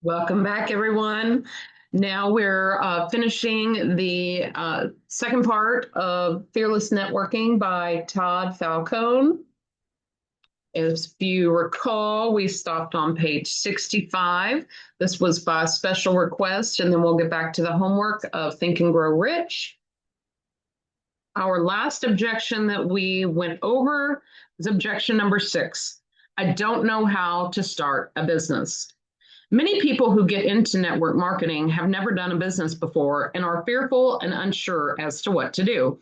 Welcome back, everyone. Now we're finishing the second part of Fearless Networking by Todd Falcone. As you recall, we stopped on page 65. This was by special request, and then we'll get back to the homework of Think and Grow Rich. Our last objection that we went over was objection number 6. I don't know how to start a business. Many people who get into network marketing have never done a business before and are fearful and unsure as to what to do.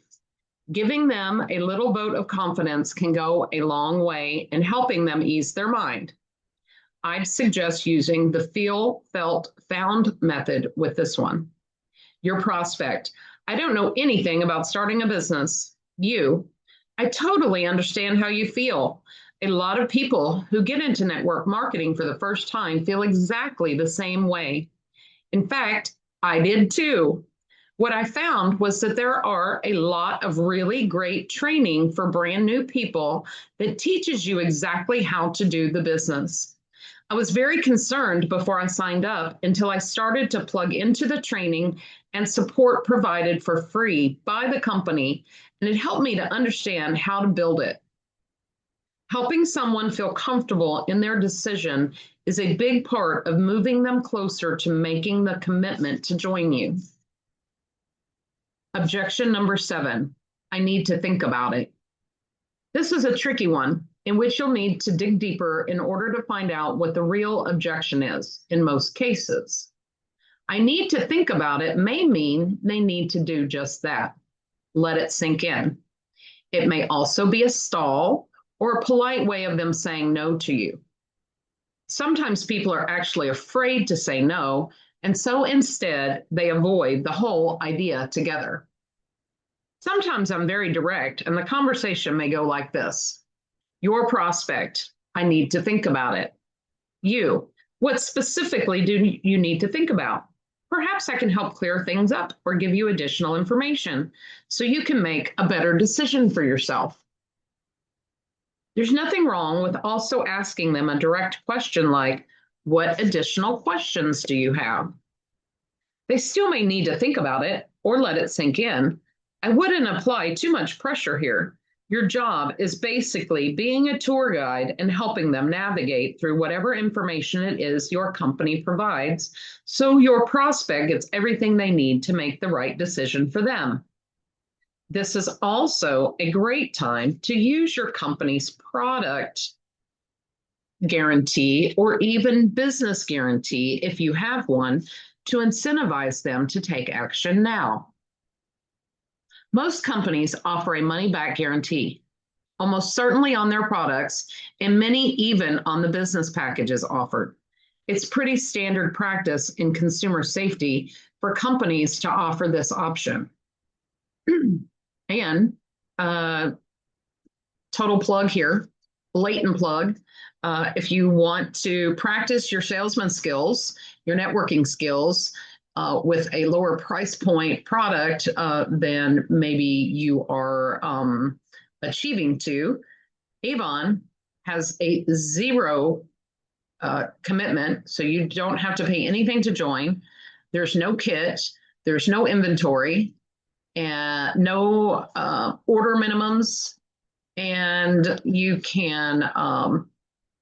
Giving them a little vote of confidence can go a long way in helping them ease their mind. I'd suggest using the feel, felt, found method with this one. Your prospect. I don't know anything about starting a business. I totally understand how you feel. A lot of people who get into network marketing for the first time feel exactly the same way. In fact, I did too. What I found was that there are a lot of really great training for brand new people that teaches you exactly how to do the business. I was very concerned before I signed up until I started to plug into the training and support provided for free by the company, and it helped me to understand how to build it. Helping someone feel comfortable in their decision is a big part of moving them closer to making the commitment to join you. Objection number 7, I need to think about it. This is a tricky one in which you'll need to dig deeper in order to find out what the real objection is in most cases. I need to think about it may mean they need to do just that. Let it sink in. It may also be a stall or a polite way of them saying no to you. Sometimes people are actually afraid to say no, and so instead they avoid the whole idea together. Sometimes I'm very direct, and the conversation may go like this. Your prospect, I need to think about it. What specifically do you need to think about? Perhaps I can help clear things up or give you additional information so you can make a better decision for yourself. There's nothing wrong with also asking them a direct question like, what additional questions do you have? They still may need to think about it or let it sink in. I wouldn't apply too much pressure here. Your job is basically being a tour guide and helping them navigate through whatever information it is your company provides, so your prospect gets everything they need to make the right decision for them. This is also a great time to use your company's product guarantee or even business guarantee, if you have one, to incentivize them to take action now. Most companies offer a money-back guarantee, almost certainly on their products, and many even on the business packages offered. It's pretty standard practice in consumer safety for companies to offer this option. And total plug here, blatant plug. If you want to practice your salesman skills, your networking skills with a lower price point product than maybe you are achieving to, Avon has a zero commitment, so you don't have to pay anything to join. There's no kit, there's no inventory, and no order minimums, and you can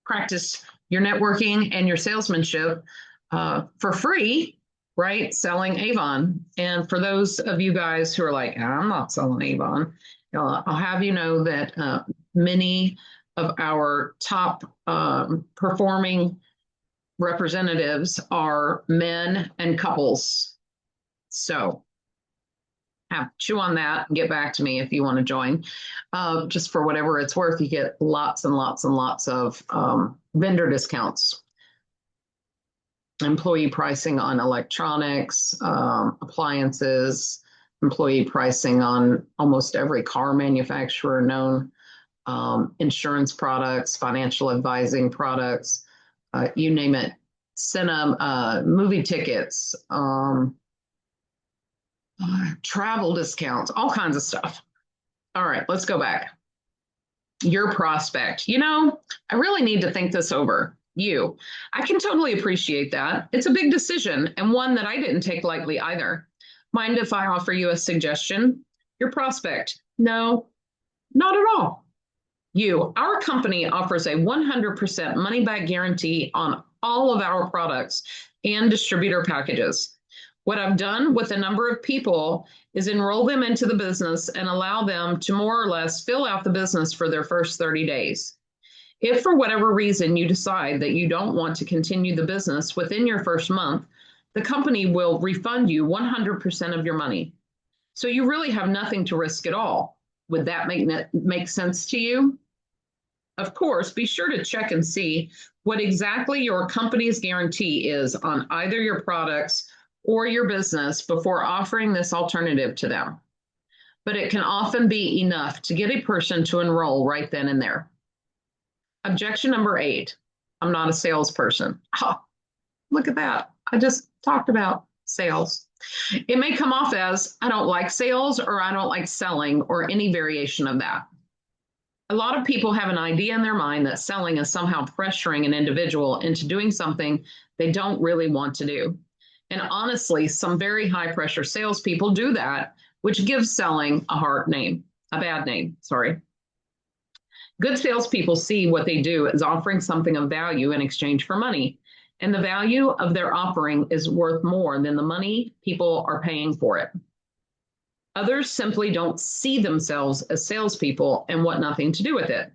practice your networking and your salesmanship for free, right? Selling Avon. And for those of you guys who are like, I'm not selling Avon, I'll have you know that many of our top performing representatives are men and couples. So chew on that and get back to me if you want to join. Just for whatever it's worth, you get lots and lots and lots of vendor discounts. Employee pricing on electronics, appliances, employee pricing on almost every car manufacturer known, insurance products, financial advising products, you name it. Cinema, movie tickets, travel discounts, all kinds of stuff. All right, let's go back. Your prospect. I really need to think this over. You. I can totally appreciate that. It's a big decision and one that I didn't take lightly either. Mind if I offer you a suggestion? Your prospect. No, not at all. You. Our company offers a 100% money back guarantee on all of our products and distributor packages. What I've done with a number of people is enroll them into the business and allow them to more or less fill out the business for their first 30 days. If for whatever reason you decide that you don't want to continue the business within your first month, the company will refund you 100% of your money. So you really have nothing to risk at all. Would that make sense to you? Of course, be sure to check and see what exactly your company's guarantee is on either your products or your business before offering this alternative to them. But it can often be enough to get a person to enroll right then and there. Objection number 8, I'm not a salesperson. Oh, look at that. I just talked about sales. It may come off as I don't like sales or I don't like selling or any variation of that. A lot of people have an idea in their mind that selling is somehow pressuring an individual into doing something they don't really want to do. And honestly, some very high pressure salespeople do that, which gives selling a bad name. Good salespeople see what they do as offering something of value in exchange for money, and the value of their offering is worth more than the money people are paying for it. Others simply don't see themselves as salespeople and want nothing to do with it.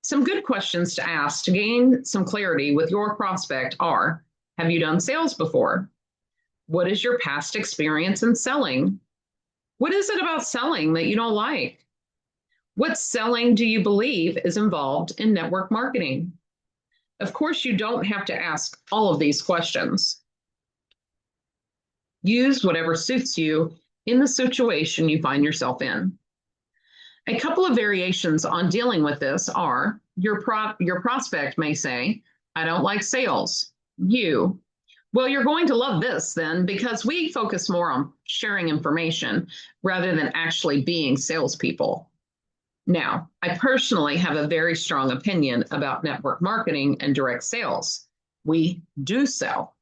Some good questions to ask to gain some clarity with your prospect are, have you done sales before? What is your past experience in selling? What is it about selling that you don't like? What selling do you believe is involved in network marketing? Of course, you don't have to ask all of these questions. Use whatever suits you in the situation you find yourself in. A couple of variations on dealing with this are your prospect may say, I don't like sales. You, well, you're going to love this then because we focus more on sharing information rather than actually being salespeople. Now, I personally have a very strong opinion about network marketing and direct sales. We do sell.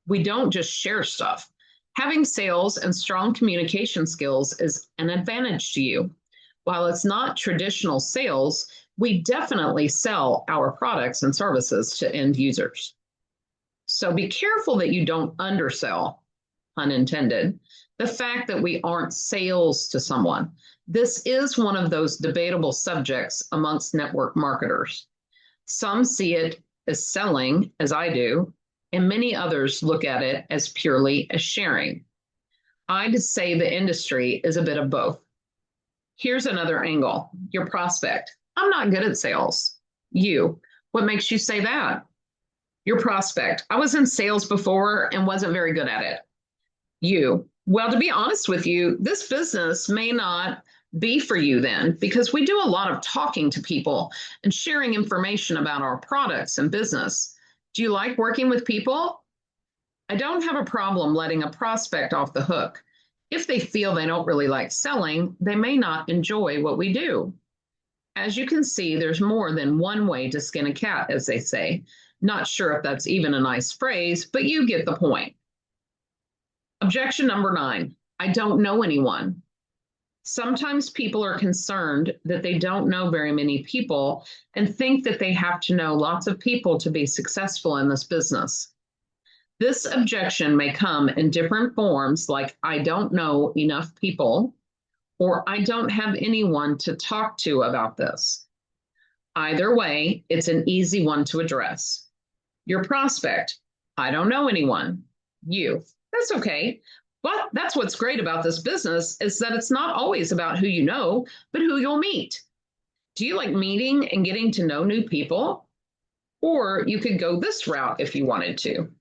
We don't just share stuff. Having sales and strong communication skills is an advantage to you. While it's not traditional sales, we definitely sell our products and services to end users. So be careful that you don't undersell, pun intended, the fact that we aren't sales to someone. This is one of those debatable subjects amongst network marketers. Some see it as selling, as I do, and many others look at it as purely as sharing. I'd say the industry is a bit of both. Here's another angle. Your prospect. I'm not good at sales. You. What makes you say that? Your prospect. I was in sales before and wasn't very good at it. You. Well, to be honest with you, this business may not be for you then, because we do a lot of talking to people and sharing information about our products and business. Do you like working with people? I don't have a problem letting a prospect off the hook. If they feel they don't really like selling, they may not enjoy what we do. As you can see, there's more than one way to skin a cat, as they say. Not sure if that's even a nice phrase, but you get the point. Objection number 9, I don't know anyone. Sometimes people are concerned that they don't know very many people and think that they have to know lots of people to be successful in this business. This objection may come in different forms like I don't know enough people or I don't have anyone to talk to about this. Either way, it's an easy one to address. Your prospect, I don't know anyone. You, that's okay. But that's what's great about this business is that it's not always about who you know, but who you'll meet. Do you like meeting and getting to know new people? Or you could go this route if you wanted to.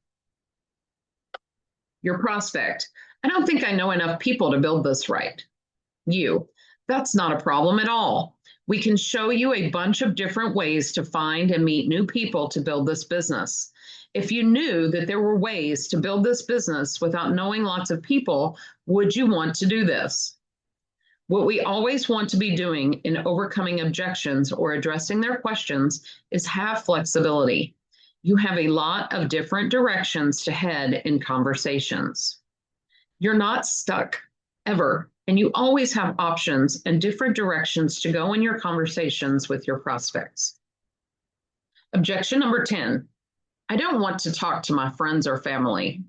Your prospect, I don't think I know enough people to build this right. You, that's not a problem at all. We can show you a bunch of different ways to find and meet new people to build this business. If you knew that there were ways to build this business without knowing lots of people, would you want to do this? What we always want to be doing in overcoming objections or addressing their questions is have flexibility. You have a lot of different directions to head in conversations. You're not stuck ever, and you always have options and different directions to go in your conversations with your prospects. Objection number 10, I don't want to talk to my friends or family.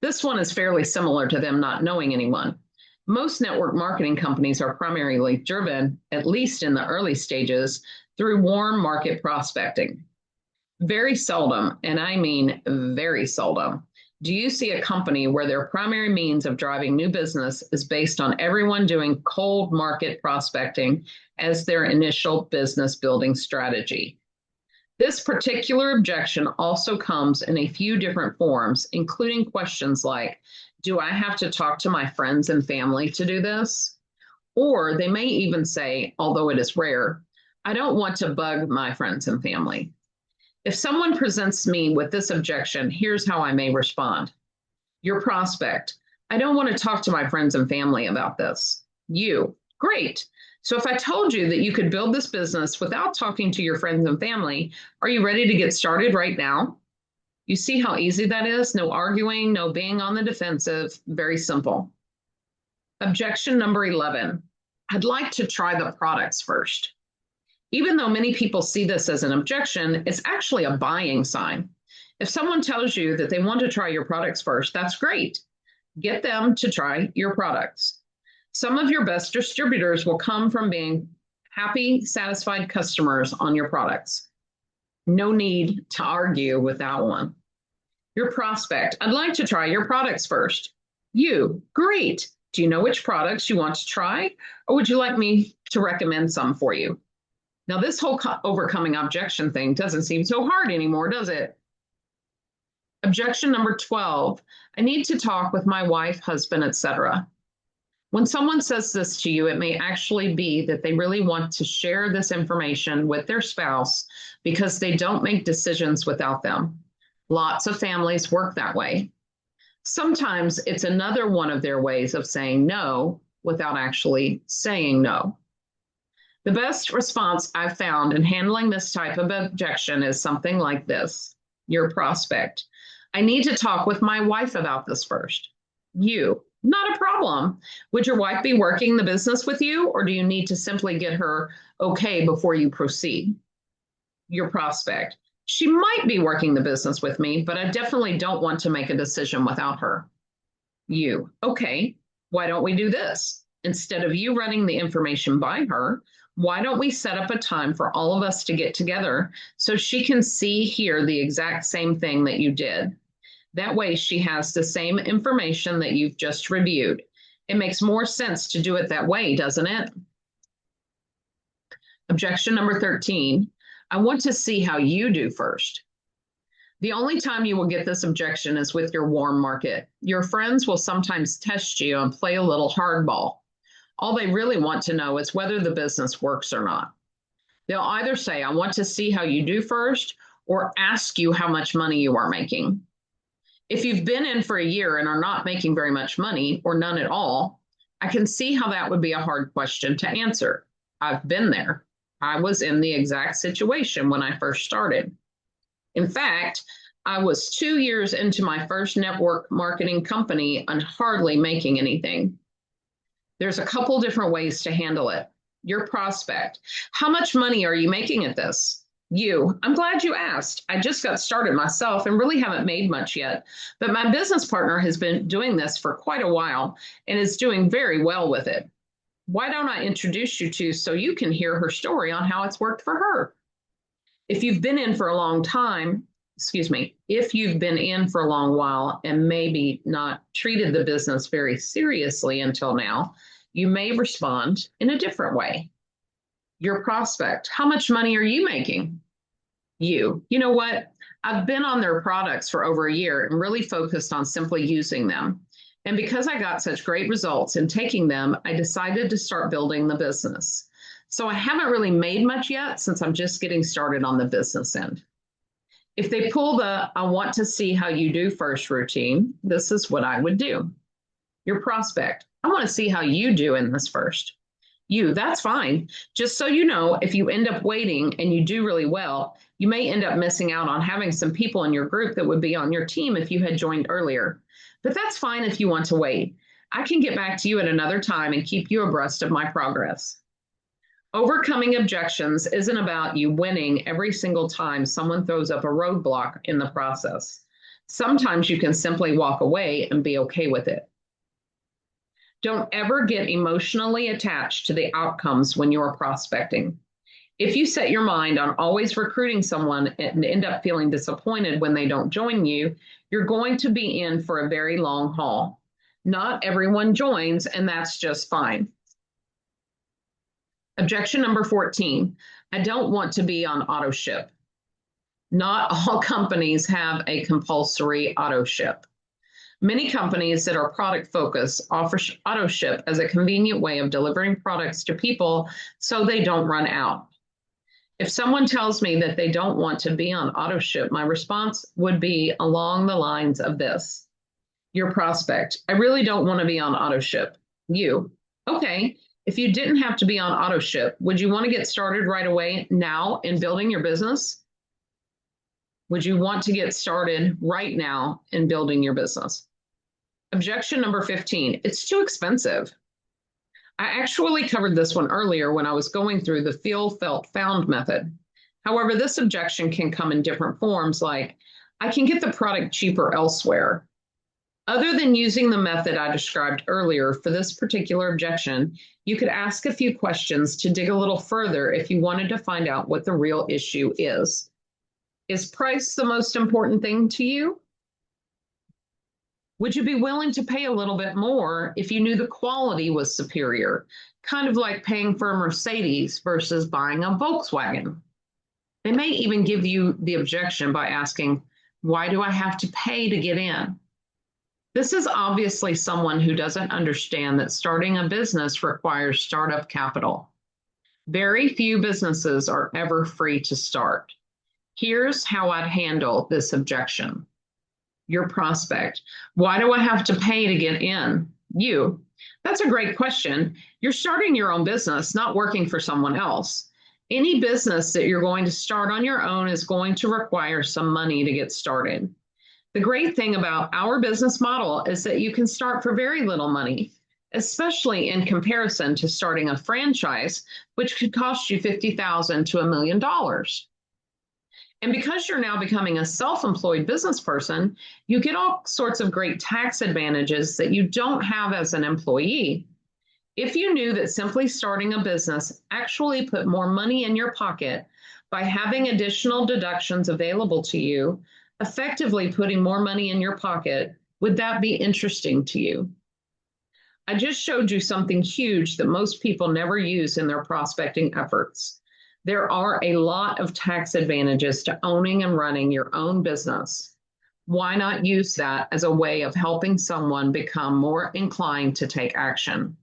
This one is fairly similar to them not knowing anyone. Most network marketing companies are primarily driven, at least in the early stages, through warm market prospecting. Very seldom, and I mean very seldom, do you see a company where their primary means of driving new business is based on everyone doing cold market prospecting as their initial business building strategy. This particular objection also comes in a few different forms, including questions like, do I have to talk to my friends and family to do this? Or they may even say, although it is rare, I don't want to bug my friends and family. If someone presents me with this objection, here's how I may respond. Your prospect, I don't want to talk to my friends and family about this. You, great. So if I told you that you could build this business without talking to your friends and family, are you ready to get started right now? You see how easy that is? No arguing, no being on the defensive, very simple. Objection number 11, I'd like to try the products first. Even though many people see this as an objection, it's actually a buying sign. If someone tells you that they want to try your products first, that's great. Get them to try your products. Some of your best distributors will come from being happy, satisfied customers on your products. No need to argue with that one. Your prospect, I'd like to try your products first. You, great. Do you know which products you want to try? Or would you like me to recommend some for you? Now, this whole overcoming objection thing doesn't seem so hard anymore, does it? Objection number 12, I need to talk with my wife, husband, etc. When someone says this to you, it may actually be that they really want to share this information with their spouse because they don't make decisions without them. Lots of families work that way. Sometimes it's another one of their ways of saying no without actually saying no. The best response I've found in handling this type of objection is something like this. Your prospect, I need to talk with my wife about this first. You, not a problem. Would your wife be working the business with you, or do you need to simply get her okay before you proceed? Your prospect, she might be working the business with me, but I definitely don't want to make a decision without her. You, okay, why don't we do this? Instead of you running the information by her, why don't we set up a time for all of us to get together so she can hear the exact same thing that you did? That way she has the same information that you've just reviewed. It makes more sense to do it that way, doesn't it? Objection number 13, I want to see how you do first. The only time you will get this objection is with your warm market. Your friends will sometimes test you and play a little hardball. All they really want to know is whether the business works or not. They'll either say, I want to see how you do first, or ask you how much money you are making. If you've been in for a year and are not making very much money, or none at all, I can see how that would be a hard question to answer. I've been there. I was in the exact situation when I first started. In fact, I was 2 years into my first network marketing company and hardly making anything. There's a couple different ways to handle it. Your prospect, how much money are you making at this? You, I'm glad you asked. I just got started myself and really haven't made much yet, but my business partner has been doing this for quite a while and is doing very well with it. Why don't I introduce you to so you can hear her story on how it's worked for her? If you've been in for a long time, if you've been in for a long while and maybe not treated the business very seriously until now, you may respond in a different way. Your prospect, how much money are you making? You know what? I've been on their products for over a year and really focused on simply using them. And because I got such great results in taking them, I decided to start building the business. So I haven't really made much yet since I'm just getting started on the business end. If they pull the I want to see how you do first routine, this is what I would do. Your prospect, I want to see how you do in this first. You, that's fine. Just so you know, if you end up waiting and you do really well, You may end up missing out on having some people in your group that would be on your team if you had joined earlier. But that's fine if you want to wait. I can get back to you at another time and keep you abreast of my progress. Overcoming objections isn't about you winning every single time someone throws up a roadblock in the process. Sometimes you can simply walk away and be okay with it. Don't ever get emotionally attached to the outcomes when you're prospecting. If you set your mind on always recruiting someone and end up feeling disappointed when they don't join you, you're going to be in for a very long haul. Not everyone joins, and that's just fine. Objection number 14, I don't want to be on auto ship. Not all companies have a compulsory auto ship. Many companies that are product focused offer auto ship as a convenient way of delivering products to people so they don't run out. If someone tells me that they don't want to be on auto ship, my response would be along the lines of this. Your prospect, I really don't want to be on auto ship. You, okay, if you didn't have to be on auto ship, would you want to get started right away now in building your business? Would you want to get started right now in building your business? Objection number 15, it's too expensive. I actually covered this one earlier when I was going through the feel, felt, found method. However, this objection can come in different forms, like, I can get the product cheaper elsewhere. Other than using the method I described earlier for this particular objection, you could ask a few questions to dig a little further if you wanted to find out what the real issue is. Is price the most important thing to you? Would you be willing to pay a little bit more if you knew the quality was superior? Kind of like paying for a Mercedes versus buying a Volkswagen. They may even give you the objection by asking, why do I have to pay to get in? This is obviously someone who doesn't understand that starting a business requires startup capital. Very few businesses are ever free to start. Here's how I'd handle this objection. Your prospect, why do I have to pay to get in? You, that's a great question. You're starting your own business, not working for someone else. Any business that you're going to start on your own is going to require some money to get started. The great thing about our business model is that you can start for very little money, especially in comparison to starting a franchise, which could cost you $50,000 to $1 million. And because you're now becoming a self-employed business person, you get all sorts of great tax advantages that you don't have as an employee. If you knew that simply starting a business actually put more money in your pocket by having additional deductions available to you, effectively putting more money in your pocket, would that be interesting to you? I just showed you something huge that most people never use in their prospecting efforts. There are a lot of tax advantages to owning and running your own business. Why not use that as a way of helping someone become more inclined to take action?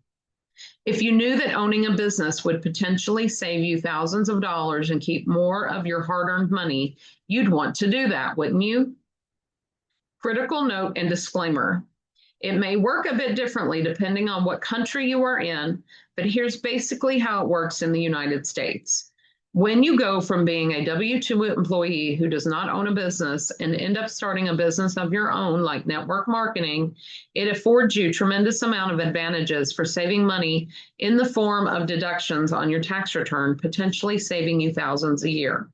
If you knew that owning a business would potentially save you thousands of dollars and keep more of your hard-earned money, you'd want to do that, wouldn't you? Critical note and disclaimer. It may work a bit differently depending on what country you are in, but here's basically how it works in the United States. When you go from being a W-2 employee who does not own a business and end up starting a business of your own, like network marketing, it affords you a tremendous amount of advantages for saving money in the form of deductions on your tax return, potentially saving you thousands a year.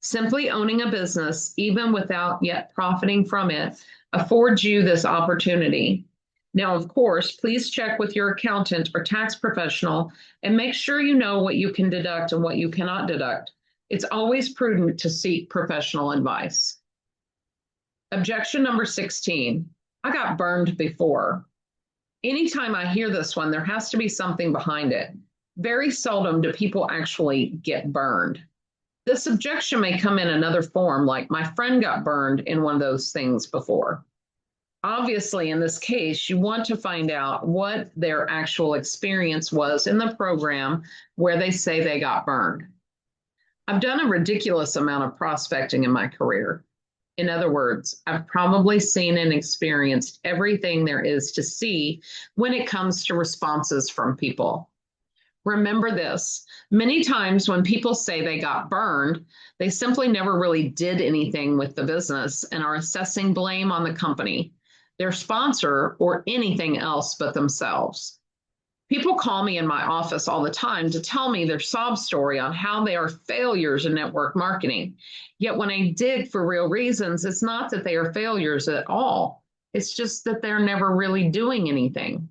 Simply owning a business, even without yet profiting from it, affords you this opportunity. Now, of course, please check with your accountant or tax professional and make sure you know what you can deduct and what you cannot deduct. It's always prudent to seek professional advice. Objection number 16, I got burned before. Anytime I hear this one, there has to be something behind it. Very seldom do people actually get burned. This objection may come in another form, like my friend got burned in one of those things before. Obviously, in this case, you want to find out what their actual experience was in the program where they say they got burned. I've done a ridiculous amount of prospecting in my career. In other words, I've probably seen and experienced everything there is to see when it comes to responses from people. Remember this. Many times when people say they got burned, they simply never really did anything with the business and are assessing blame on the company, their sponsor, or anything else but themselves. People call me in my office all the time to tell me their sob story on how they are failures in network marketing. Yet when I dig for real reasons, it's not that they are failures at all. It's just that they're never really doing anything.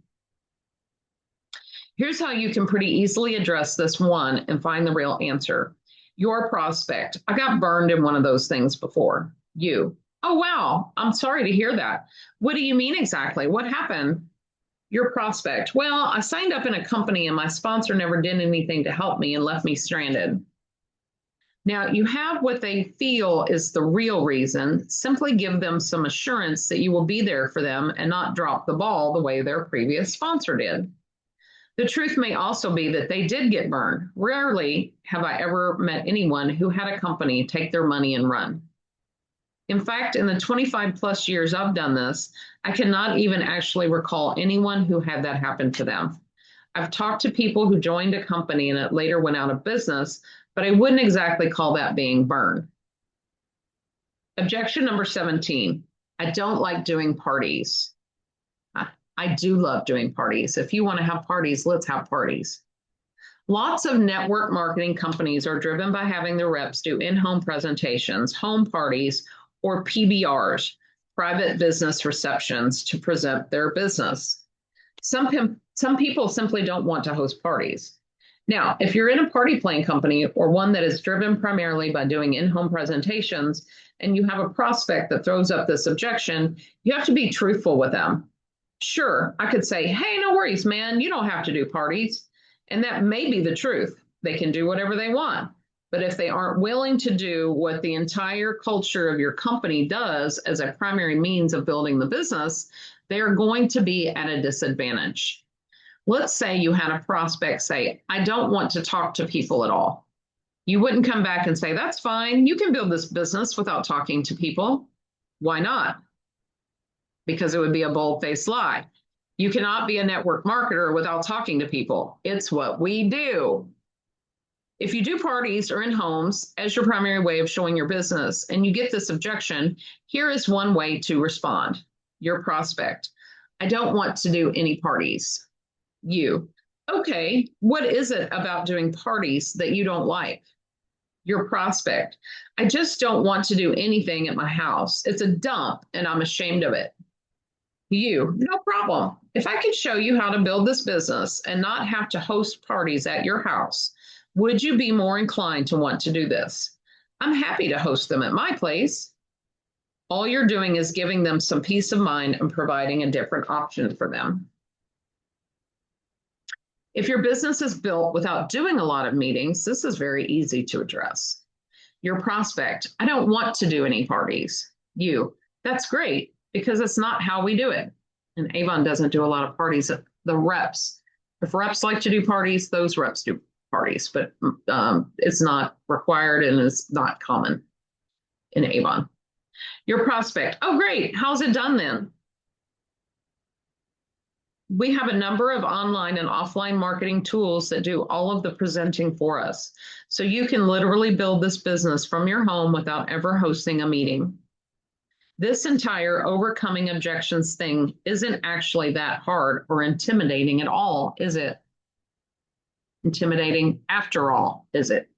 Here's how you can pretty easily address this one and find the real answer. Your prospect. I got burned in one of those things before. You. Oh, wow. I'm sorry to hear that. What do you mean exactly? What happened? Your prospect. Well, I signed up in a company and my sponsor never did anything to help me and left me stranded. Now, you have what they feel is the real reason. Simply give them some assurance that you will be there for them and not drop the ball the way their previous sponsor did. The truth may also be that they did get burned. Rarely have I ever met anyone who had a company take their money and run. In fact, in the 25 plus years I've done this, I cannot even actually recall anyone who had that happen to them. I've talked to people who joined a company and it later went out of business, but I wouldn't exactly call that being burned. Objection number 17. I don't like doing parties. I do love doing parties. If you want to have parties, let's have parties. Lots of network marketing companies are driven by having their reps do in-home presentations, home parties, or PBRs, private business receptions, to present their business. Some people simply don't want to host parties. Now, if you're in a party planning company or one that is driven primarily by doing in-home presentations, and you have a prospect that throws up this objection, you have to be truthful with them. Sure, I could say, hey, no worries, man, you don't have to do parties. And that may be the truth. They can do whatever they want. But if they aren't willing to do what the entire culture of your company does as a primary means of building the business, they are going to be at a disadvantage. Let's say you had a prospect say, I don't want to talk to people at all. You wouldn't come back and say, that's fine. You can build this business without talking to people. Why not? Because it would be a bold-faced lie. You cannot be a network marketer without talking to people. It's what we do. If you do parties or in homes as your primary way of showing your business and you get this objection, here is one way to respond. Your prospect. I don't want to do any parties. You. Okay, what is it about doing parties that you don't like? Your prospect. I just don't want to do anything at my house. It's a dump and I'm ashamed of it. You, no problem. If I could show you how to build this business and not have to host parties at your house, would you be more inclined to want to do this? I'm happy to host them at my place. All you're doing is giving them some peace of mind and providing a different option for them. If your business is built without doing a lot of meetings, this is very easy to address. Your prospect, I don't want to do any parties. You, that's great, because it's not how we do it. And Avon doesn't do a lot of parties. The reps, if reps like to do parties, those reps do parties, but it's not required and it's not common in Avon. Your prospect, oh great, how's it done then? We have a number of online and offline marketing tools that do all of the presenting for us. So you can literally build this business from your home without ever hosting a meeting. This entire overcoming objections thing isn't actually that hard or intimidating at all, is it? Intimidating after all, is it?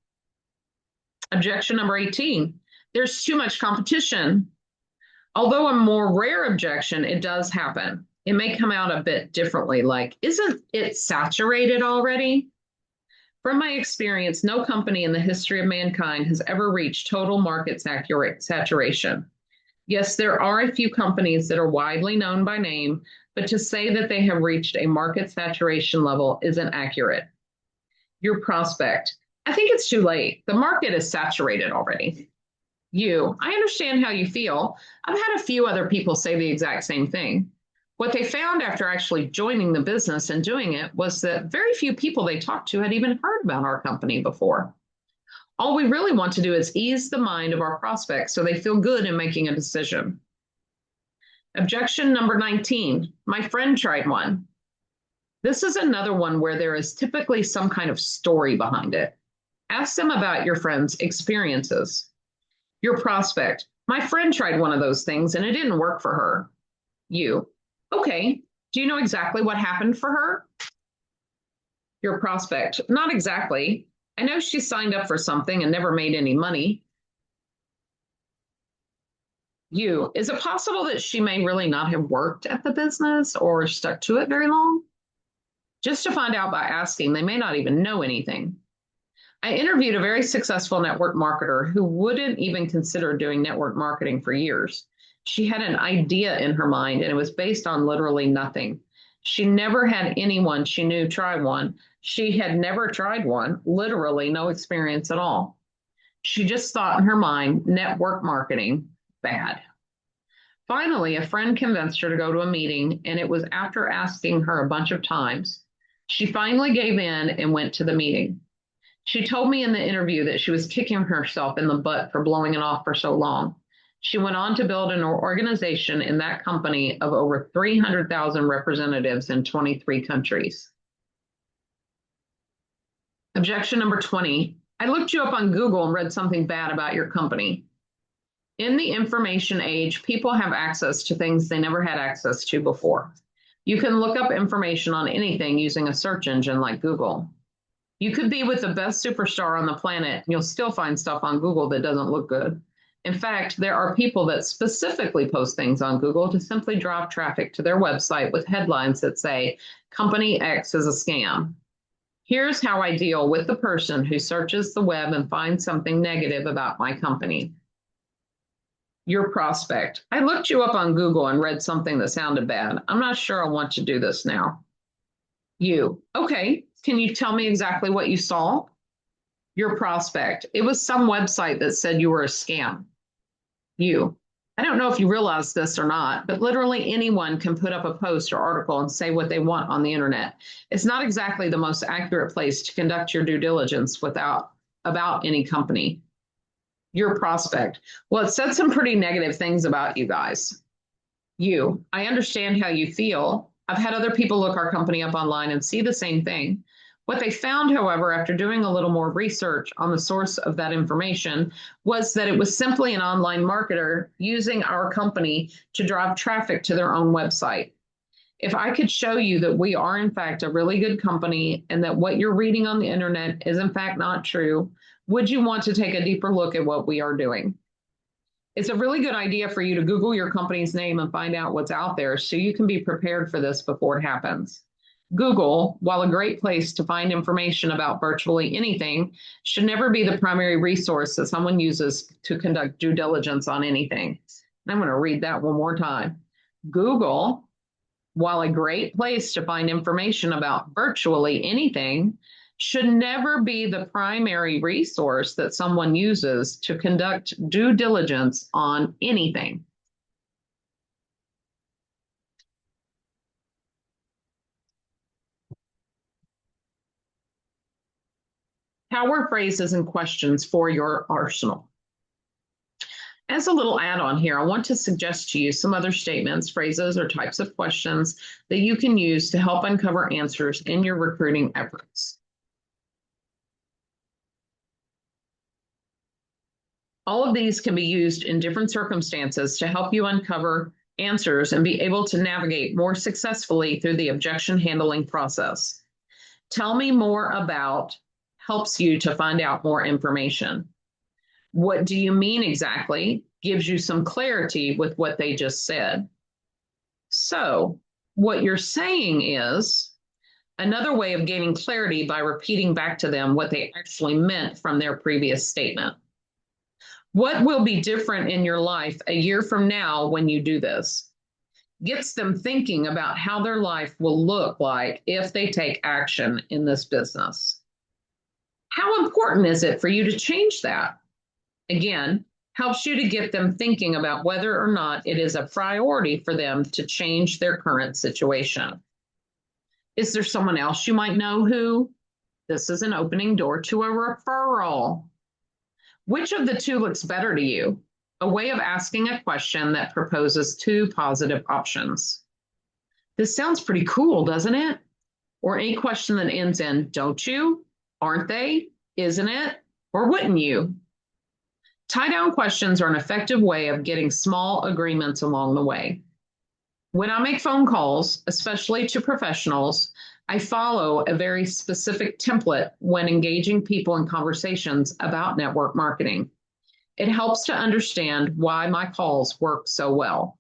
Objection number 18, there's too much competition. Although a more rare objection, it does happen. It may come out a bit differently, like, isn't it saturated already? From my experience, no company in the history of mankind has ever reached total market saturation. Yes, there are a few companies that are widely known by name, but to say that they have reached a market saturation level isn't accurate. Your prospect, I think it's too late. The market is saturated already. You, I understand how you feel. I've had a few other people say the exact same thing. What they found after actually joining the business and doing it was that very few people they talked to had even heard about our company before. All we really want to do is ease the mind of our prospects so they feel good in making a decision. Objection number 19, my friend tried one. This is another one where there is typically some kind of story behind it. Ask them about your friend's experiences. Your prospect. My friend tried one of those things and it didn't work for her. You. Okay. Do you know exactly what happened for her? Your prospect. Not exactly. I know she signed up for something and never made any money. You. Is it possible that she may really not have worked at the business or stuck to it very long? Just to find out by asking, they may not even know anything. I interviewed a very successful network marketer who wouldn't even consider doing network marketing for years. She had an idea in her mind and it was based on literally nothing. She never had anyone she knew try one. She had never tried one, literally no experience at all. She just thought in her mind, network marketing, bad. Finally, a friend convinced her to go to a meeting, and it was after asking her a bunch of times. She finally gave in and went to the meeting. She told me in the interview that she was kicking herself in the butt for blowing it off for so long. She went on to build an organization in that company of over 300,000 representatives in 23 countries. Objection number 20. I looked you up on Google and read something bad about your company. In the information age, people have access to things they never had access to before. You can look up information on anything using a search engine like Google. You could be with the best superstar on the planet, and you'll still find stuff on Google that doesn't look good. In fact, there are people that specifically post things on Google to simply drive traffic to their website with headlines that say, Company X is a scam. Here's how I deal with the person who searches the web and finds something negative about my company. Your prospect. I looked you up on Google and read something that sounded bad. I'm not sure I want to do this now. You. Okay. Can you tell me exactly what you saw? Your prospect. It was some website that said you were a scam. You. I don't know if you realize this or not, but literally anyone can put up a post or article and say what they want on the internet. It's not exactly the most accurate place to conduct your due diligence about any company. Your prospect. Well, it said some pretty negative things about you guys. You. I understand how you feel. I've had other people look our company up online and see the same thing. What they found, however, after doing a little more research on the source of that information, was that it was simply an online marketer using our company to drive traffic to their own website. If I could show you that we are, in fact, a really good company and that what you're reading on the internet is, in fact, not true, would you want to take a deeper look at what we are doing? It's a really good idea for you to Google your company's name and find out what's out there so you can be prepared for this before it happens. Google, while a great place to find information about virtually anything, should never be the primary resource that someone uses to conduct due diligence on anything. I'm going to read that one more time. Google, while a great place to find information about virtually anything, should never be the primary resource that someone uses to conduct due diligence on anything. Power phrases and questions for your arsenal. As a little add-on here, I want to suggest to you some other statements, phrases, or types of questions that you can use to help uncover answers in your recruiting efforts. All of these can be used in different circumstances to help you uncover answers and be able to navigate more successfully through the objection handling process. Tell me more about helps you to find out more information. What do you mean exactly? Gives you some clarity with what they just said. So, what you're saying is another way of gaining clarity by repeating back to them what they actually meant from their previous statement. What will be different in your life a year from now when you do this? Gets them thinking about how their life will look like if they take action in this business. How important is it for you to change that? Again, helps you to get them thinking about whether or not it is a priority for them to change their current situation. Is there someone else you might know who? This is an opening door to a referral. Which of the two looks better to you? A way of asking a question that proposes two positive options. This sounds pretty cool, doesn't it? or any question that ends in, don't you, aren't they, isn't it, or wouldn't you? Tie-down questions are an effective way of getting small agreements along the way. When I make phone calls, especially to professionals, I follow a very specific template when engaging people in conversations about network marketing. It helps to understand why my calls work so well.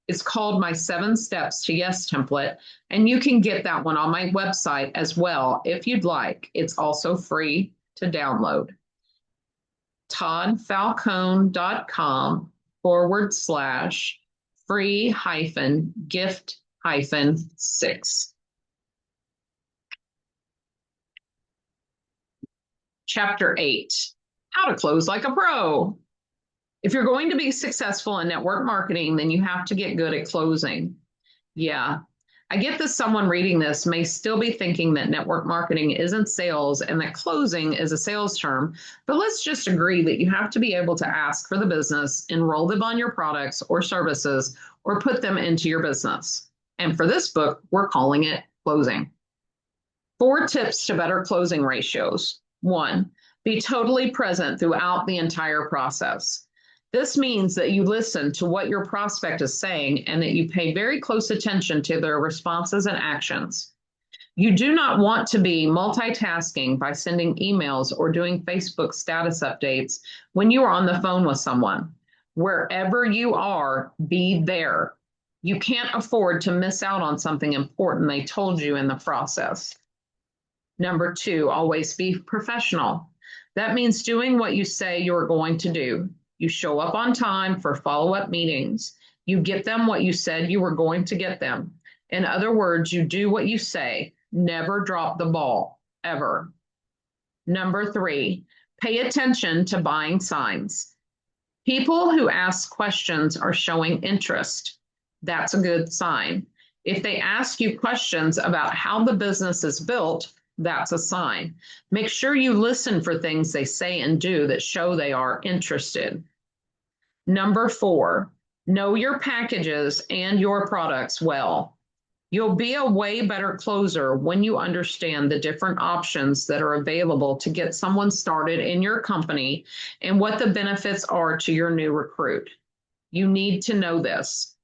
It's called my 7 Steps to Yes template, and you can get that one on my website as well if you'd like. It's also free to download. toddfalcone.com/free-gift-6. Chapter 8, How to Close Like a Pro. If you're going to be successful in network marketing, then you have to get good at closing. Yeah, I get that someone reading this may still be thinking that network marketing isn't sales and that closing is a sales term, but let's just agree that you have to be able to ask for the business, enroll them on your products or services, or put them into your business. And for this book, we're calling it closing. 4 tips to better closing ratios. 1, be totally present throughout the entire process. This means that you listen to what your prospect is saying and that you pay very close attention to their responses and actions. You do not want to be multitasking by sending emails or doing Facebook status updates when you are on the phone with someone. Wherever you are, be there. You can't afford to miss out on something important they told you in the process. Number 2, always be professional. That means doing what you say you're going to do. You show up on time for follow-up meetings. You get them what you said you were going to get them. In other words, you do what you say. Never drop the ball, ever. Number 3, pay attention to buying signs. People who ask questions are showing interest. That's a good sign. If they ask you questions about how the business is built, that's a sign. Make sure you listen for things they say and do that show they are interested. Number 4, know your packages and your products well. You'll be a way better closer when you understand the different options that are available to get someone started in your company and what the benefits are to your new recruit. You need to know this.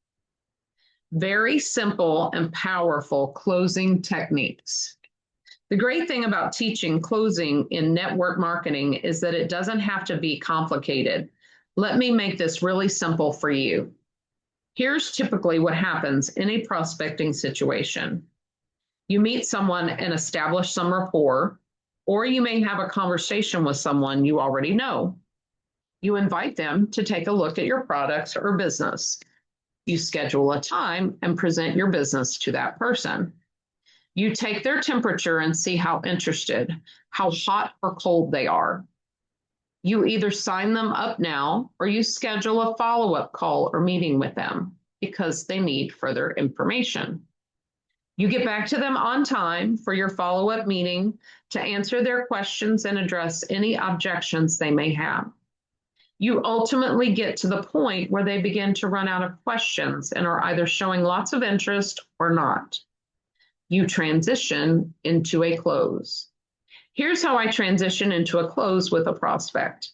Very simple and powerful closing techniques. The great thing about teaching closing in network marketing is that it doesn't have to be complicated. Let me make this really simple for you. Here's typically what happens in a prospecting situation. You meet someone and establish some rapport, or you may have a conversation with someone you already know. You invite them to take a look at your products or business. You schedule a time and present your business to that person. You take their temperature and see how interested, how hot or cold they are. You either sign them up now or you schedule a follow-up call or meeting with them because they need further information. You get back to them on time for your follow-up meeting to answer their questions and address any objections they may have. You ultimately get to the point where they begin to run out of questions and are either showing lots of interest or not. You transition into a close. Here's how I transition into a close with a prospect.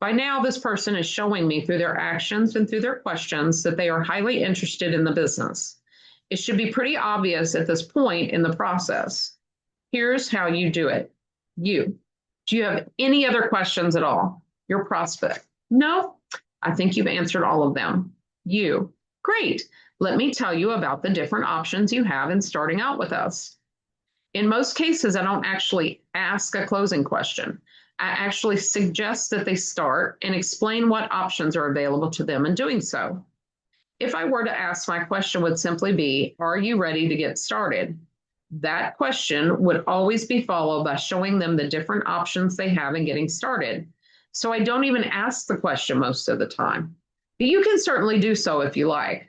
By now, this person is showing me through their actions and through their questions that they are highly interested in the business. It should be pretty obvious at this point in the process. Here's how you do it. Do you have any other questions at all? Your prospect. No, I think you've answered all of them. Great. Let me tell you about the different options you have in starting out with us. In most cases, I don't actually ask a closing question. I actually suggest that they start and explain what options are available to them in doing so. If I were to ask, my question would simply be, are you ready to get started? That question would always be followed by showing them the different options they have in getting started. So I don't even ask the question most of the time. But you can certainly do so if you like.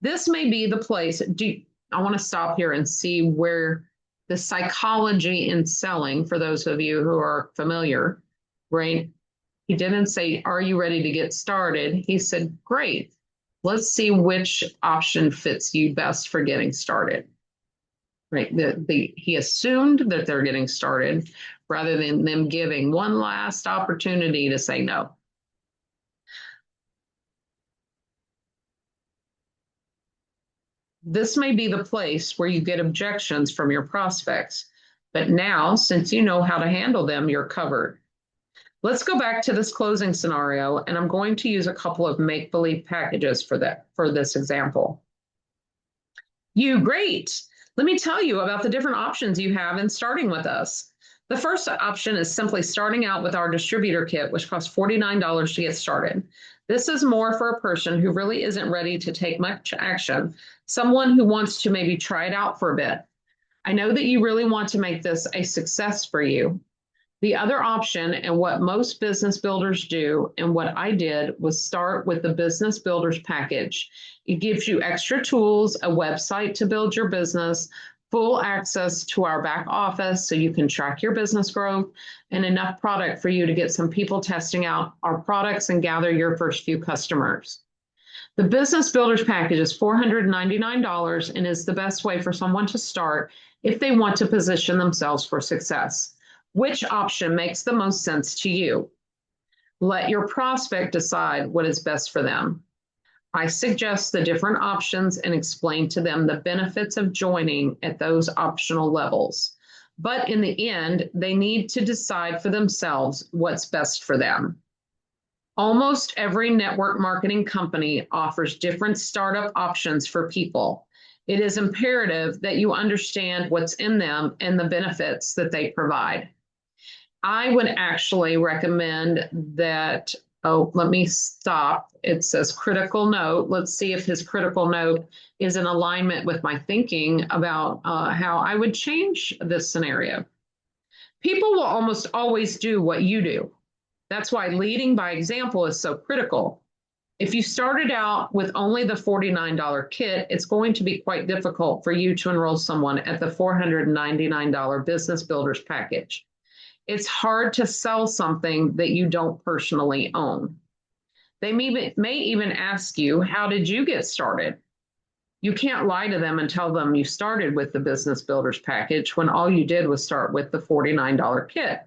This may be the place. I want to stop here and see where the psychology in selling, for those of you who are familiar, right? He didn't say, are you ready to get started? He said, great. Let's see which option fits you best for getting started. right? He assumed that they're getting started rather than them giving one last opportunity to say no. This may be the place where you get objections from your prospects, but now, since you know how to handle them, you're covered. Let's go back to this closing scenario, and I'm going to use a couple of make-believe packages for this example. Great. Let me tell you about the different options you have in starting with us. The first option is simply starting out with our distributor kit, which costs $49 to get started. This is more for a person who really isn't ready to take much action, someone who wants to maybe try it out for a bit. I know that you really want to make this a success for you. The other option, and what most business builders do, and what I did, was start with the Business Builders Package. It gives you extra tools, a website to build your business, full access to our back office so you can track your business growth, and enough product for you to get some people testing out our products and gather your first few customers. The Business Builders Package is $499 and is the best way for someone to start if they want to position themselves for success. Which option makes the most sense to you? Let your prospect decide what is best for them. I suggest the different options and explain to them the benefits of joining at those optional levels. But in the end, they need to decide for themselves what's best for them. Almost every network marketing company offers different startup options for people. It is imperative that you understand what's in them and the benefits that they provide. I would actually recommend that, let me stop. It says critical note. Let's see if his critical note is in alignment with my thinking about how I would change this scenario. People will almost always do what you do. That's why leading by example is so critical. If you started out with only the $49 kit, it's going to be quite difficult for you to enroll someone at the $499 Business Builders Package. It's hard to sell something that you don't personally own. They may even ask you, how did you get started? You can't lie to them and tell them you started with the Business Builders Package when all you did was start with the $49 kit.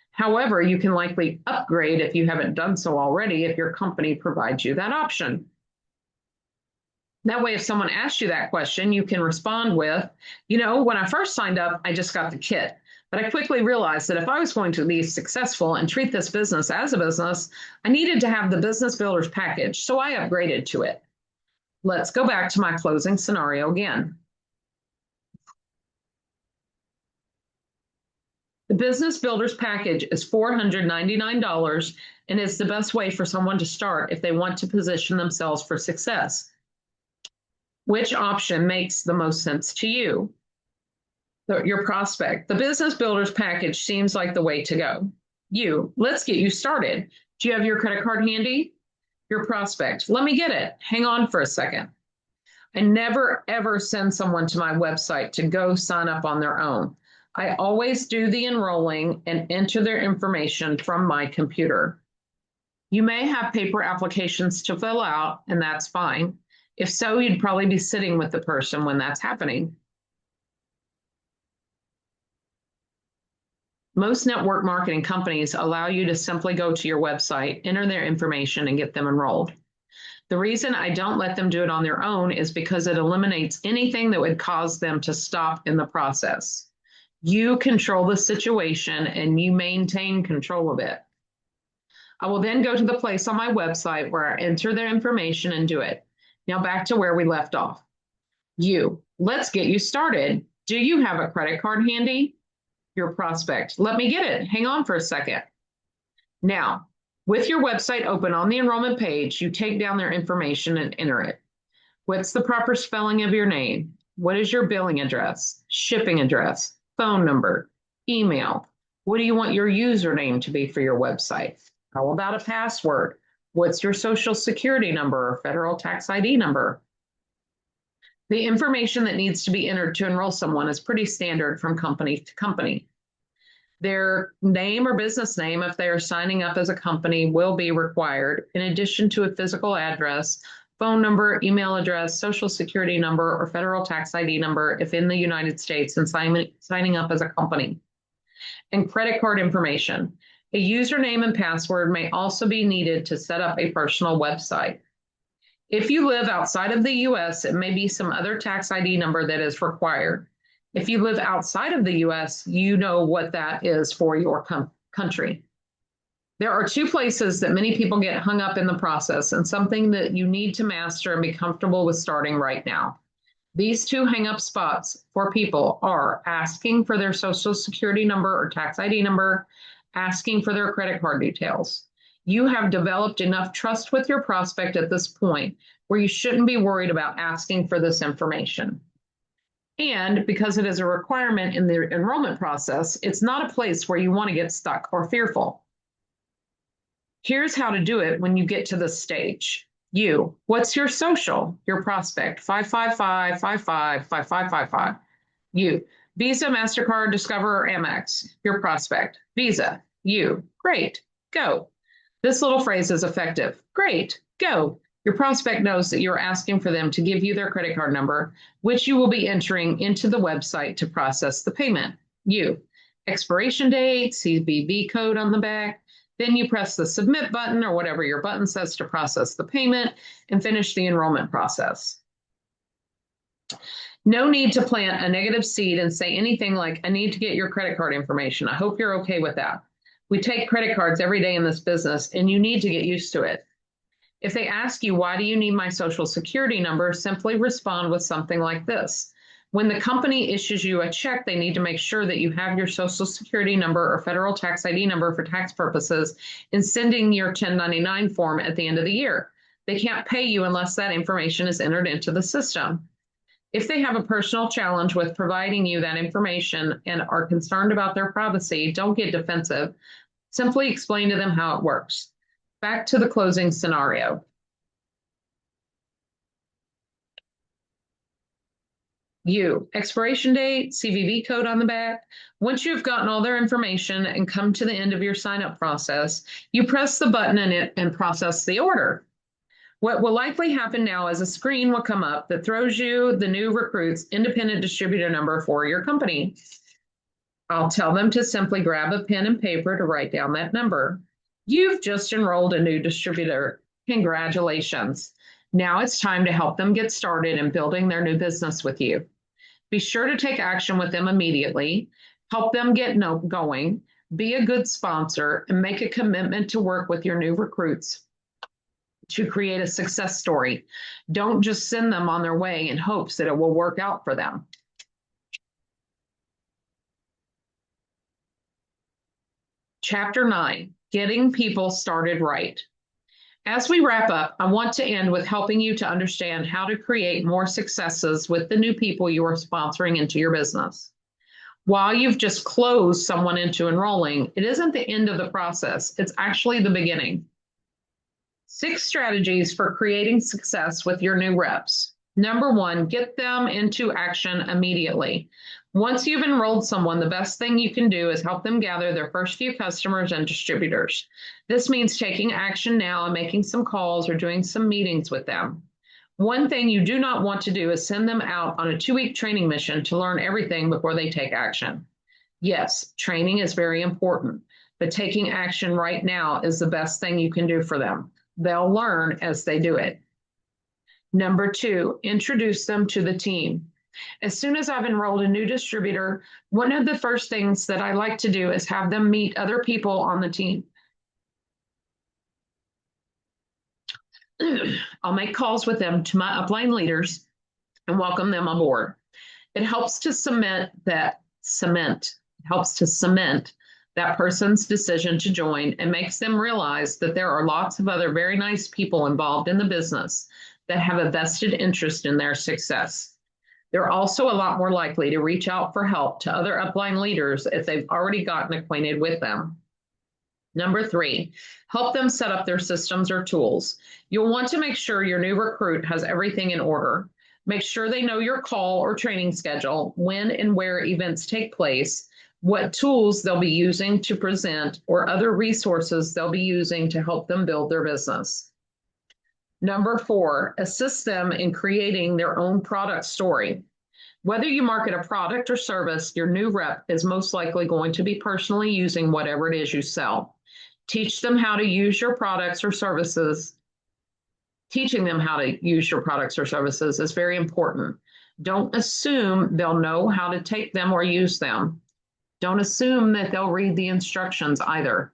However, you can likely upgrade if you haven't done so already if your company provides you that option. That way, if someone asks you that question, you can respond with, when I first signed up, I just got the kit. But I quickly realized that if I was going to be successful and treat this business as a business, I needed to have the Business Builders Package, so I upgraded to it. Let's go back to my closing scenario again. The Business Builders Package is $499 and is the best way for someone to start if they want to position themselves for success. Which option makes the most sense to you? Your prospect. The Business Builders Package seems like the way to go. Let's get you started. Do you have your credit card handy? Your prospect. Let me get it. Hang on for a second. I never, ever send someone to my website to go sign up on their own. I always do the enrolling and enter their information from my computer. You may have paper applications to fill out, and that's fine. If so, you'd probably be sitting with the person when that's happening. Most network marketing companies allow you to simply go to your website, enter their information, and get them enrolled. The reason I don't let them do it on their own is because it eliminates anything that would cause them to stop in the process. You control the situation and you maintain control of it. I will then go to the place on my website where I enter their information and do it. Now back to where we left off. Let's get you started. Do you have a credit card handy? Your prospect. Let me get it. Hang on for a second. Now, with your website open on the enrollment page, you take down their information and enter it. What's the proper spelling of your name? What is your billing address, shipping address, phone number, email? What do you want your username to be for your website? How about a password? What's your social security number or federal tax ID number? The information that needs to be entered to enroll someone is pretty standard from company to company. Their name or business name, if they are signing up as a company, will be required, in addition to a physical address, phone number, email address, social security number, or federal tax ID number if in the United States and signing up as a company. And credit card information. A username and password may also be needed to set up a personal website. If you live outside of the US, it may be some other tax ID number that is required. If you live outside of the US, you know what that is for your country. There are two places that many people get hung up in the process and something that you need to master and be comfortable with starting right now. These two hang-up spots for people are asking for their social security number or tax ID number, asking for their credit card details. You have developed enough trust with your prospect at this point where you shouldn't be worried about asking for this information. And because it is a requirement in the enrollment process, it's not a place where you want to get stuck or fearful. Here's how to do it when you get to this stage. What's your social? Your prospect, 555-55-5555. Visa, MasterCard, Discover, or Amex. Your prospect, Visa. Great, go. This little phrase is effective. Great, go. Your prospect knows that you're asking for them to give you their credit card number, which you will be entering into the website to process the payment. Expiration date, CVV code on the back. Then you press the submit button or whatever your button says to process the payment and finish the enrollment process. No need to plant a negative seed and say anything like, I need to get your credit card information. I hope you're okay with that. We take credit cards every day in this business and you need to get used to it. If they ask you, why do you need my social security number? Simply respond with something like this. When the company issues you a check, they need to make sure that you have your social security number or federal tax ID number for tax purposes in sending your 1099 form at the end of the year. They can't pay you unless that information is entered into the system. If they have a personal challenge with providing you that information and are concerned about their privacy, don't get defensive. Simply explain to them how it works. Back to the closing scenario. Expiration date, CVV code on the back. Once you've gotten all their information and come to the end of your sign-up process, you press the button and process the order. What will likely happen now is a screen will come up that throws you the new recruit's independent distributor number for your company. I'll tell them to simply grab a pen and paper to write down that number. You've just enrolled a new distributor. Congratulations. Now it's time to help them get started in building their new business with you. Be sure to take action with them immediately, help them get going, be a good sponsor, and make a commitment to work with your new recruits to create a success story. Don't just send them on their way in hopes that it will work out for them. Chapter 9, Getting People Started Right. As we wrap up, I want to end with helping you to understand how to create more successes with the new people you are sponsoring into your business. While you've just closed someone into enrolling, it isn't the end of the process. It's actually the beginning. 6 strategies for creating success with your new reps. Number 1, get them into action immediately. Once you've enrolled someone, the best thing you can do is help them gather their first few customers and distributors. This means taking action now and making some calls or doing some meetings with them. One thing you do not want to do is send them out on a 2-week training mission to learn everything before they take action. Yes, training is very important, but taking action right now is the best thing you can do for them. They'll learn as they do it. Number 2, introduce them to the team. As soon as I've enrolled a new distributor, one of the first things that I like to do is have them meet other people on the team. I'll make calls with them to my upline leaders and welcome them on board. It helps to cement that person's decision to join and makes them realize that there are lots of other very nice people involved in the business that have a vested interest in their success. They're also a lot more likely to reach out for help to other upline leaders if they've already gotten acquainted with them. Number 3, help them set up their systems or tools. You'll want to make sure your new recruit has everything in order. Make sure they know your call or training schedule, when and where events take place, what tools they'll be using to present, or other resources they'll be using to help them build their business. Number 4, assist them in creating their own product story. Whether you market a product or service, your new rep is most likely going to be personally using whatever it is you sell. Teach them how to use your products or services. Teaching them how to use your products or services is very important. Don't assume they'll know how to take them or use them. Don't assume that they'll read the instructions either.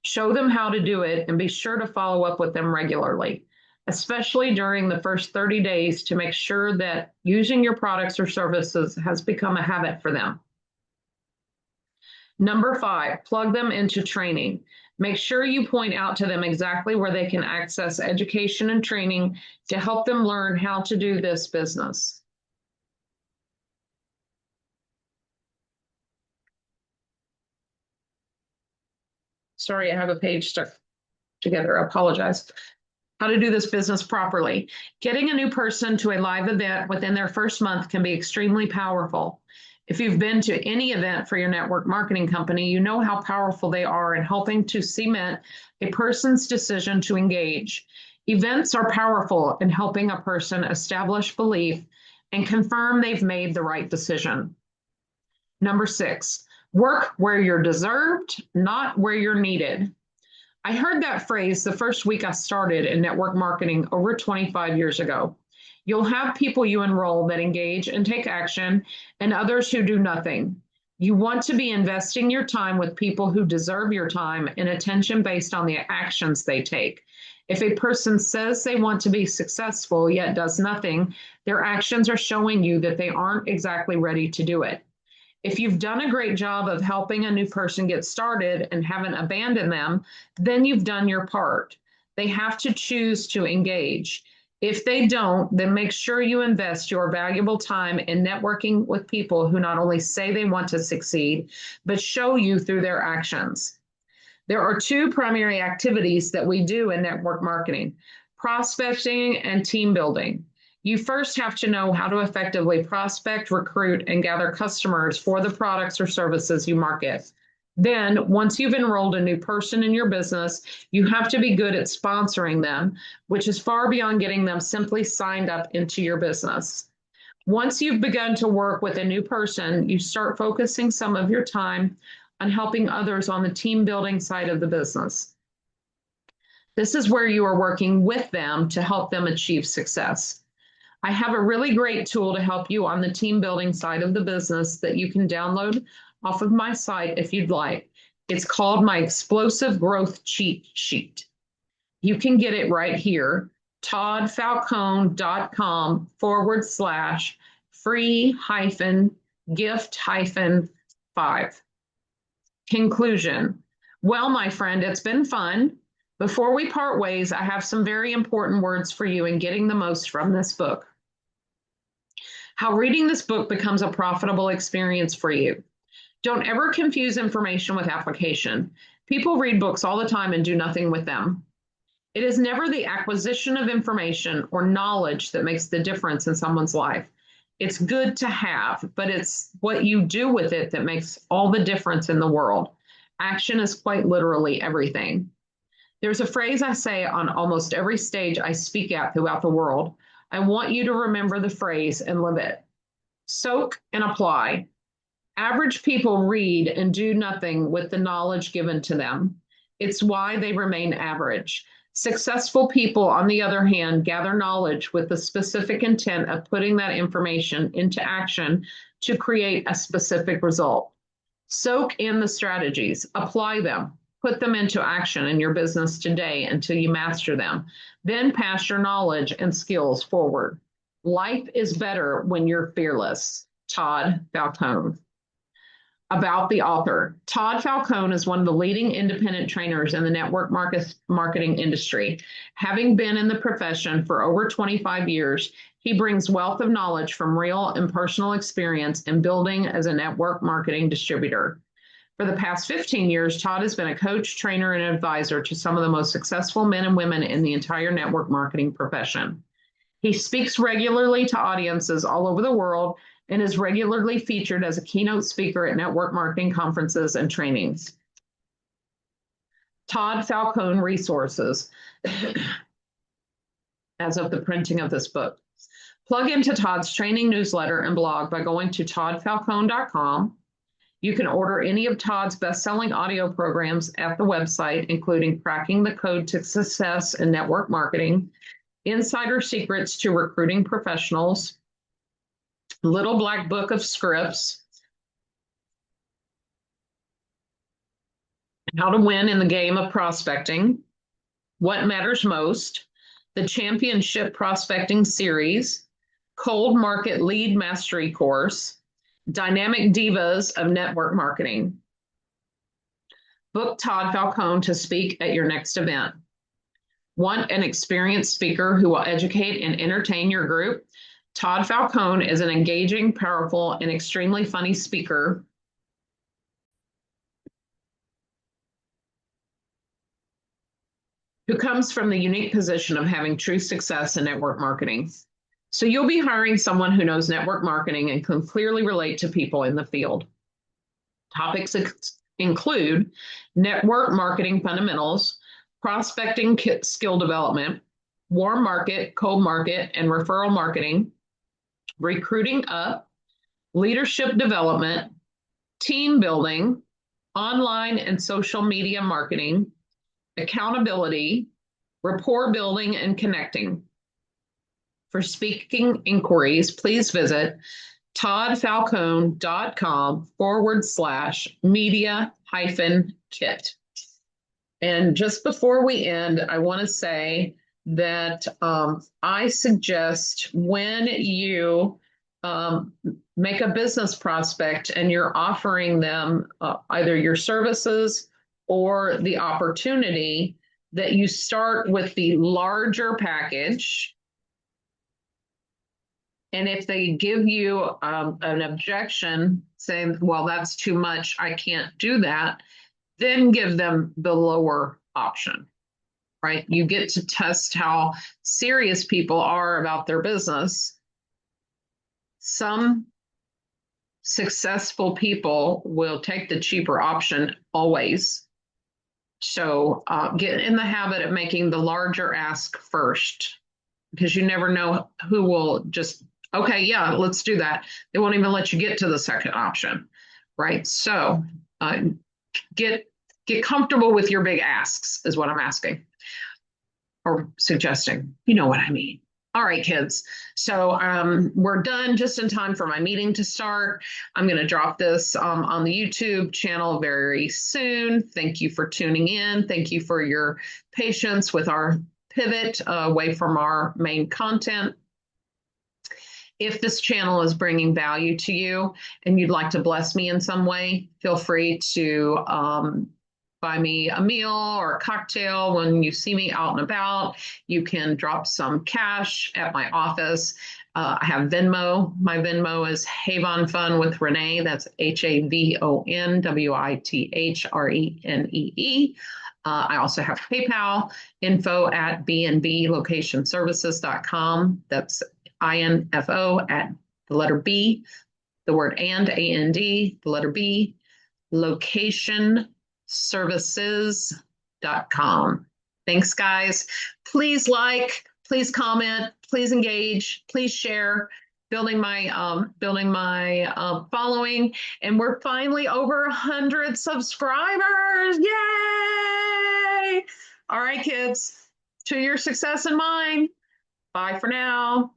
Show them how to do it and be sure to follow up with them regularly, especially during the first 30 days to make sure that using your products or services has become a habit for them. Number 5, plug them into training. Make sure you point out to them exactly where they can access education and training to help them learn how to do this business. Sorry, I have a page stuck together. I apologize. How to do this business properly. Getting a new person to a live event within their first month can be extremely powerful. If you've been to any event for your network marketing company, you know how powerful they are in helping to cement a person's decision to engage. Events are powerful in helping a person establish belief and confirm they've made the right decision. Number 6, work where you're deserved, not where you're needed. I heard that phrase the first week I started in network marketing over 25 years ago. You'll have people you enroll that engage and take action, and others who do nothing. You want to be investing your time with people who deserve your time and attention based on the actions they take. If a person says they want to be successful yet does nothing, their actions are showing you that they aren't exactly ready to do it. If you've done a great job of helping a new person get started and haven't abandoned them, then you've done your part. They have to choose to engage. If they don't, then make sure you invest your valuable time in networking with people who not only say they want to succeed, but show you through their actions. There are 2 primary activities that we do in network marketing: prospecting and team building. You first have to know how to effectively prospect, recruit, and gather customers for the products or services you market. Then, once you've enrolled a new person in your business, you have to be good at sponsoring them, which is far beyond getting them simply signed up into your business. Once you've begun to work with a new person, you start focusing some of your time on helping others on the team building side of the business. This is where you are working with them to help them achieve success. I have a really great tool to help you on the team building side of the business that you can download off of my site if you'd like. It's called my Explosive Growth Cheat Sheet. You can get it right here, toddfalcone.com/free-gift-5. Conclusion. Well, my friend, it's been fun. Before we part ways, I have some very important words for you in getting the most from this book. How reading this book becomes a profitable experience for you. Don't ever confuse information with application. People read books all the time and do nothing with them. It is never the acquisition of information or knowledge that makes the difference in someone's life. It's good to have, but it's what you do with it that makes all the difference in the world. Action is quite literally everything. There's a phrase I say on almost every stage I speak at throughout the world. I want you to remember the phrase and live it. Soak and apply. Average people read and do nothing with the knowledge given to them. It's why they remain average. Successful people, on the other hand, gather knowledge with the specific intent of putting that information into action to create a specific result. Soak in the strategies, apply them, put them into action in your business today until you master them. Then pass your knowledge and skills forward. Life is better when you're fearless. Todd Falcone. About the author. Todd Falcone is one of the leading independent trainers in the network marketing industry. Having been in the profession for over 25 years, he brings wealth of knowledge from real and personal experience in building as a network marketing distributor. For the past 15 years, Todd has been a coach, trainer, and advisor to some of the most successful men and women in the entire network marketing profession. He speaks regularly to audiences all over the world and is regularly featured as a keynote speaker at network marketing conferences and trainings. Todd Falcone Resources. as of the printing of this book. Plug into Todd's training newsletter and blog by going to toddfalcone.com. You can order any of Todd's best-selling audio programs at the website, including Cracking the Code to Success in Network Marketing, Insider Secrets to Recruiting Professionals, Little Black Book of Scripts, How to Win in the Game of Prospecting, What Matters Most, the Championship Prospecting Series, Cold Market Lead Mastery Course, Dynamic Divas of Network Marketing. Book Todd Falcone to speak at your next event. Want an experienced speaker who will educate and entertain your group? Todd Falcone is an engaging, powerful, and extremely funny speaker who comes from the unique position of having true success in network marketing. So you'll be hiring someone who knows network marketing and can clearly relate to people in the field. Topics include network marketing fundamentals, prospecting skill development, warm market, cold market, and referral marketing, recruiting up, leadership development, team building, online and social media marketing, accountability, rapport building, and connecting. For speaking inquiries, please visit toddfalcone.com/media-kit. And just before we end, I want to say that I suggest when you make a business prospect and you're offering them either your services or the opportunity, that you start with the larger package. And if they give you an objection saying, well, that's too much, I can't do that, then give them the lower option, right? You get to test how serious people are about their business. Some successful people will take the cheaper option always. So get in the habit of making the larger ask first, because you never know who will just, okay, yeah, let's do that. They won't even let you get to the second option, right? So get comfortable with your big asks is what I'm asking or suggesting. You know what I mean. All right, kids. So we're done just in time for my meeting to start. I'm going to drop this on the YouTube channel very soon. Thank you for tuning in. Thank you for your patience with our pivot away from our main content. If this channel is bringing value to you and you'd like to bless me in some way, feel free to buy me a meal or a cocktail when you see me out and about. You can drop some cash at my office. I have Venmo. My Venmo is Havon Fun with Renee. That's HAVONWITHRENEE. I also have PayPal, info@bnblocationservices.com. That's info at the letter B, the word and, A-N-D, the letter B, locationservices.com. Thanks, guys. Please like, please comment, please engage, please share. Building my following, and we're finally over 100 subscribers. Yay! All right, kids, to your success and mine. Bye for now.